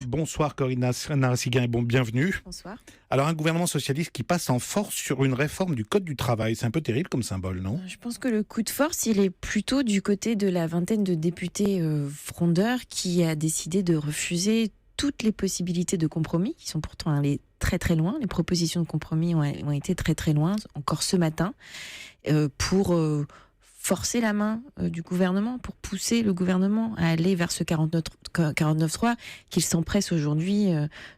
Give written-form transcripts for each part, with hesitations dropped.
Bonsoir Corinna Narassiguin et bienvenue. Bonsoir. Alors un gouvernement socialiste qui passe en force sur une réforme du Code du travail, c'est un peu terrible comme symbole, non ? Je pense que le coup de force, il est plutôt du côté de la vingtaine de députés frondeurs qui a décidé de refuser toutes les possibilités de compromis, qui sont pourtant allées très très loin. Les propositions de compromis ont été très très loin, encore ce matin, pour forcer la main du gouvernement, pour pousser le gouvernement à aller vers ce 49.3 qu'il s'empresse aujourd'hui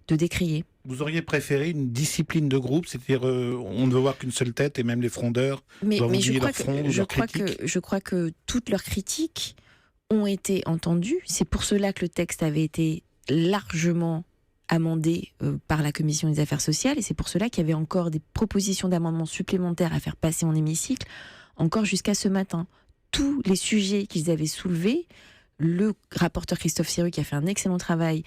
de décrier. Vous auriez préféré une discipline de groupe, c'est-à-dire on ne veut voir qu'une seule tête et même les frondeurs doivent oublier leur front, leur critique. Je crois que toutes leurs critiques ont été entendues. C'est pour cela que le texte avait été largement amendé par la Commission des affaires sociales, et c'est pour cela qu'il y avait encore des propositions d'amendements supplémentaires à faire passer en hémicycle, encore jusqu'à ce matin. Tous les sujets qu'ils avaient soulevés, le rapporteur Christophe Siru, qui a fait un excellent travail,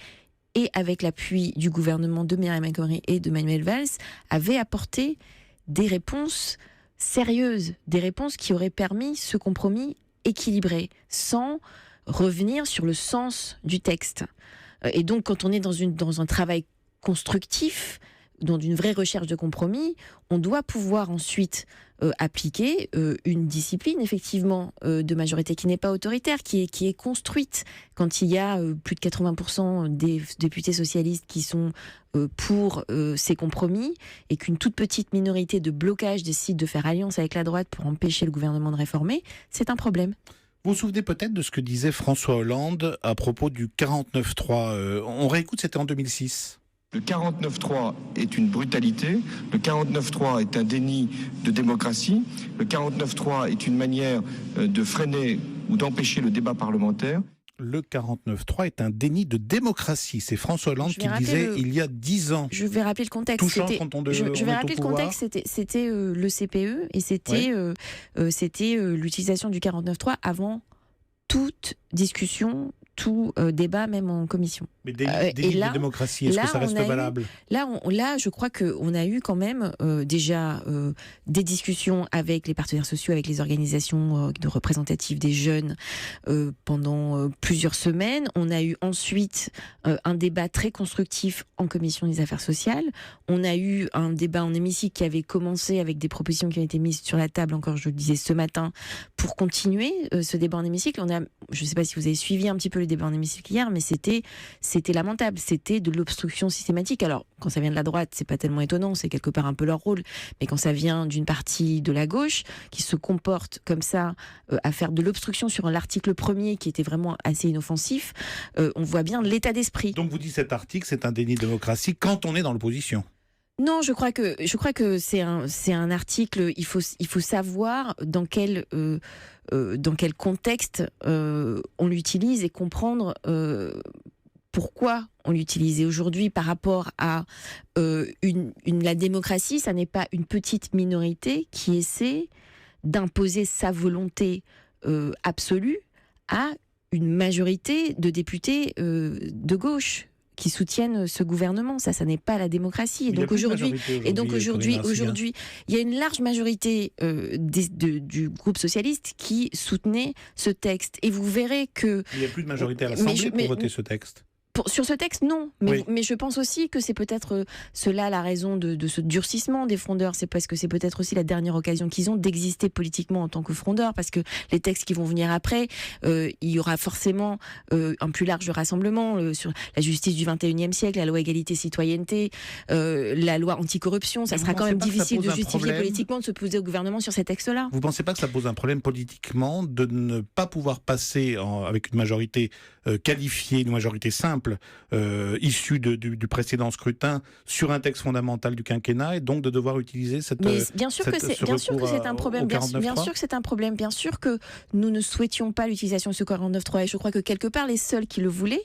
et avec l'appui du gouvernement de Myriam El Khomri et de Manuel Valls, avait apporté des réponses sérieuses, des réponses qui auraient permis ce compromis équilibré, sans revenir sur le sens du texte. Et donc, quand on est dans un travail constructif, dans une vraie recherche de compromis, on doit pouvoir ensuite appliquer une discipline, effectivement, de majorité qui n'est pas autoritaire, qui est construite. Quand il y a plus de 80% des députés socialistes qui sont pour ces compromis, et qu'une toute petite minorité de blocage décide de faire alliance avec la droite pour empêcher le gouvernement de réformer, c'est un problème. Vous vous souvenez peut-être de ce que disait François Hollande à propos du 49.3 on réécoute, c'était en 2006. Le 49.3 est une brutalité, le 49.3 est un déni de démocratie, le 49.3 est une manière de freiner ou d'empêcher le débat parlementaire. Le 49.3 est un déni de démocratie. C'est François Hollande qui le disait il y a 10 ans. Je vais rappeler le contexte. Touchant quand on je vais rappeler le contexte. C'était le CPE et c'était l'utilisation du 49.3 avant toute discussion, tout débat, même en commission. Mais déni de démocratie, est-ce que ça reste valable ? Là, je crois qu'on a eu quand même déjà des discussions avec les partenaires sociaux, avec les organisations représentatives des jeunes pendant plusieurs semaines. On a eu ensuite un débat très constructif en commission des affaires sociales. On a eu un débat en hémicycle qui avait commencé avec des propositions qui ont été mises sur la table, encore je le disais ce matin, pour continuer ce débat en hémicycle. Je ne sais pas si vous avez suivi un petit peu le débat en hémicycle hier, mais c'était lamentable, c'était de l'obstruction systématique. Alors, quand ça vient de la droite, c'est pas tellement étonnant, c'est quelque part un peu leur rôle, mais quand ça vient d'une partie de la gauche, qui se comporte comme ça, à faire de l'obstruction sur l'article 1er, qui était vraiment assez inoffensif, on voit bien l'état d'esprit. Donc vous dites cet article, c'est un déni de démocratie quand on est dans l'opposition ? Non, je crois que c'est un article. Il faut savoir dans quel contexte on l'utilise et comprendre pourquoi on l'utilise. Et aujourd'hui, par rapport à la démocratie, ça n'est pas une petite minorité qui essaie d'imposer sa volonté absolue à une majorité de députés de gauche qui soutiennent ce gouvernement. Ça n'est pas la démocratie. Et donc aujourd'hui, il y a une large majorité du groupe socialiste qui soutenait ce texte. Et vous verrez que... Il n'y a plus de majorité à l'Assemblée pour voter ce texte. Sur ce texte, non. Mais je pense aussi que c'est peut-être cela la raison de ce durcissement des frondeurs. C'est parce que c'est peut-être aussi la dernière occasion qu'ils ont d'exister politiquement en tant que frondeurs. Parce que les textes qui vont venir après, il y aura forcément un plus large rassemblement sur la justice du 21e siècle, la loi égalité-citoyenneté, la loi anticorruption. Ça sera quand même difficile de justifier politiquement de se poser au gouvernement sur ces textes-là. Vous ne pensez pas que ça pose un problème politiquement de ne pas pouvoir passer avec une majorité qualifiée, une majorité simple, issu du précédent scrutin sur un texte fondamental du quinquennat, et donc de devoir utiliser bien sûr que c'est un problème. Bien sûr que c'est un problème. Bien sûr que nous ne souhaitions pas l'utilisation de ce 49.3, et je crois que quelque part les seuls qui le voulaient,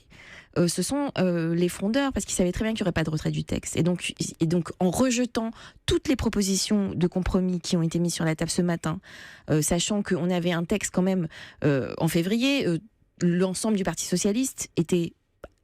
ce sont les frondeurs, parce qu'ils savaient très bien qu'il n'y aurait pas de retrait du texte. Et donc en rejetant toutes les propositions de compromis qui ont été mises sur la table ce matin, sachant qu'on avait un texte quand même en février, l'ensemble du Parti socialiste était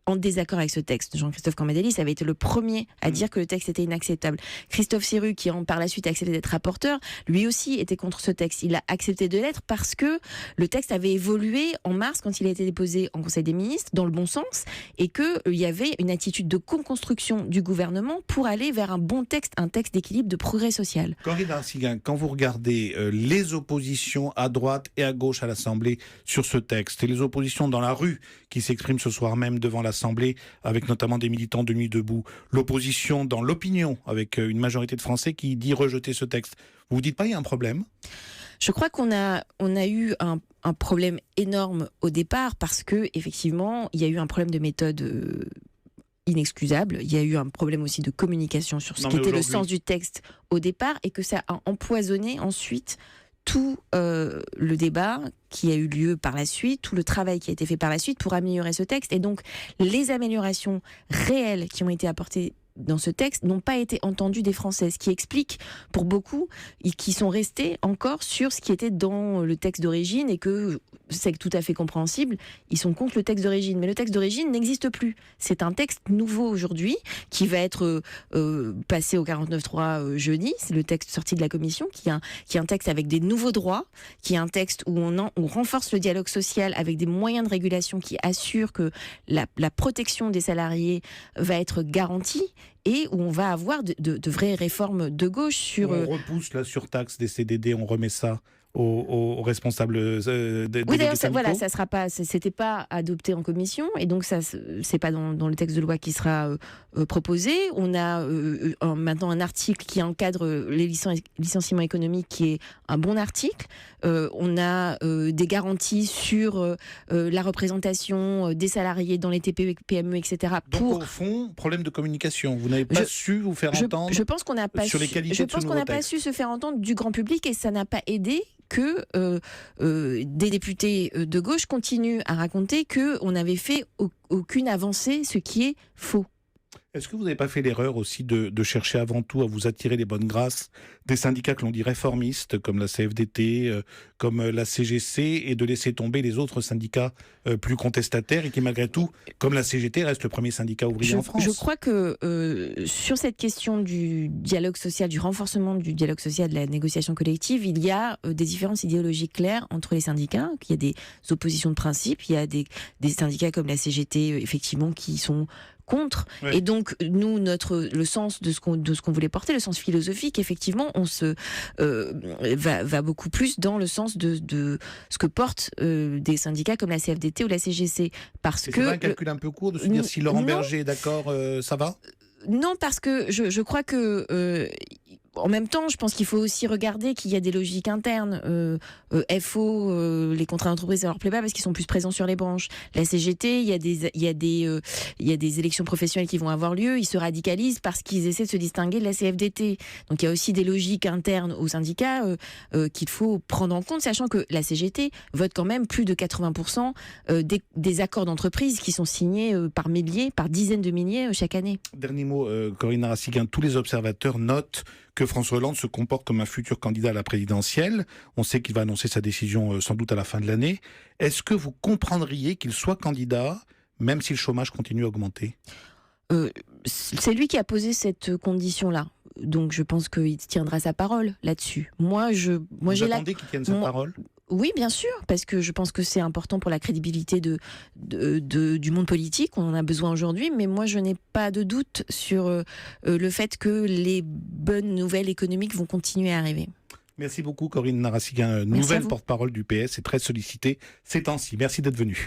en désaccord avec ce texte. Jean-Christophe Cambadélis avait été le premier à dire que le texte était inacceptable. Christophe Siru, qui par la suite a accepté d'être rapporteur, lui aussi était contre ce texte. Il a accepté de l'être parce que le texte avait évolué en mars quand il a été déposé en Conseil des ministres dans le bon sens et qu'il y avait une attitude de co-construction du gouvernement pour aller vers un bon texte, un texte d'équilibre, de progrès social. Corinne Narassiguin, quand vous regardez les oppositions à droite et à gauche à l'Assemblée sur ce texte et les oppositions dans la rue qui s'expriment ce soir même devant l'Assemblée avec notamment des militants de Nuit debout, l'opposition dans l'opinion avec une majorité de Français qui dit rejeter ce texte, vous vous dites pas il y a un problème ? Je crois qu'on a eu un problème énorme au départ parce que effectivement il y a eu un problème de méthode inexcusable. Il y a eu un problème aussi de communication sur ce qu'était le sens du texte au départ et que ça a empoisonné ensuite tout le débat qui a eu lieu par la suite, tout le travail qui a été fait par la suite pour améliorer ce texte. Et donc, les améliorations réelles qui ont été apportées dans ce texte n'ont pas été entendues des Français, ce qui explique pour beaucoup qui sont restés encore sur ce qui était dans le texte d'origine et que c'est tout à fait compréhensible, ils sont contre le texte d'origine. Mais le texte d'origine n'existe plus. C'est un texte nouveau aujourd'hui qui va être passé au 49.3 jeudi. C'est le texte sorti de la commission qui est un texte avec des nouveaux droits, qui est un texte où on renforce le dialogue social avec des moyens de régulation qui assurent que la protection des salariés va être garantie et où on va avoir de vraies réformes de gauche sur... On repousse la surtaxe des CDD, on remet ça aux responsables des oui, d'ailleurs, ça sera pas, c'était pas adopté en commission, et donc ça, c'est pas dans le texte de loi qui sera proposé. On a maintenant un article qui encadre les licenciements économiques, qui est un bon article. On a des garanties sur la représentation des salariés dans les TPE, PME, etc. Donc au fond, problème de communication. Vous n'avez pas su vous faire entendre. Je pense qu'on n'a pas sur les qualités je pense qu'on n'a pas su se faire entendre du grand public, et ça n'a pas aidé que des députés de gauche continuent à raconter qu'on n'avait fait aucune avancée, ce qui est faux. Est-ce que vous n'avez pas fait l'erreur aussi de chercher avant tout à vous attirer les bonnes grâces des syndicats que l'on dit réformistes, comme la CFDT, comme la CGC, et de laisser tomber les autres syndicats plus contestataires et qui, malgré tout, comme la CGT, reste le premier syndicat ouvrier en France ? Je crois que sur cette question du dialogue social, du renforcement du dialogue social, de la négociation collective, il y a des différences idéologiques claires entre les syndicats. Il y a des oppositions de principe, il y a des syndicats comme la CGT, effectivement, qui sont contre. Oui. Et donc, nous, le sens de ce qu'on voulait porter, le sens philosophique, effectivement, on va beaucoup plus dans le sens de ce que portent des syndicats comme la CFDT ou la CGC. Parce que c'est un calcul un peu court de se dire si Laurent Berger est d'accord, ça va ? Non, parce que je crois que... en même temps, je pense qu'il faut aussi regarder qu'il y a des logiques internes. FO, les contrats d'entreprise, ça leur plaît pas parce qu'ils sont plus présents sur les branches. La CGT, il y a des élections professionnelles qui vont avoir lieu. Ils se radicalisent parce qu'ils essaient de se distinguer de la CFDT. Donc il y a aussi des logiques internes aux syndicats qu'il faut prendre en compte, sachant que la CGT vote quand même plus de 80% des accords d'entreprise qui sont signés par milliers, par dizaines de milliers chaque année. Dernier mot, Corinne Narassiguin, tous les observateurs notent que François Hollande se comporte comme un futur candidat à la présidentielle. On sait qu'il va annoncer sa décision sans doute à la fin de l'année. Est-ce que vous comprendriez qu'il soit candidat, même si le chômage continue à augmenter ? C'est lui qui a posé cette condition-là. Donc je pense qu'il tiendra sa parole là-dessus. Vous attendez qu'il tienne sa parole ? Oui, bien sûr, parce que je pense que c'est important pour la crédibilité du monde politique. On en a besoin aujourd'hui, mais moi, je n'ai pas de doute sur le fait que les bonnes nouvelles économiques vont continuer à arriver. Merci beaucoup, Corinne Narassiguin, nouvelle porte-parole du PS, et très sollicitée ces temps-ci. Merci d'être venue.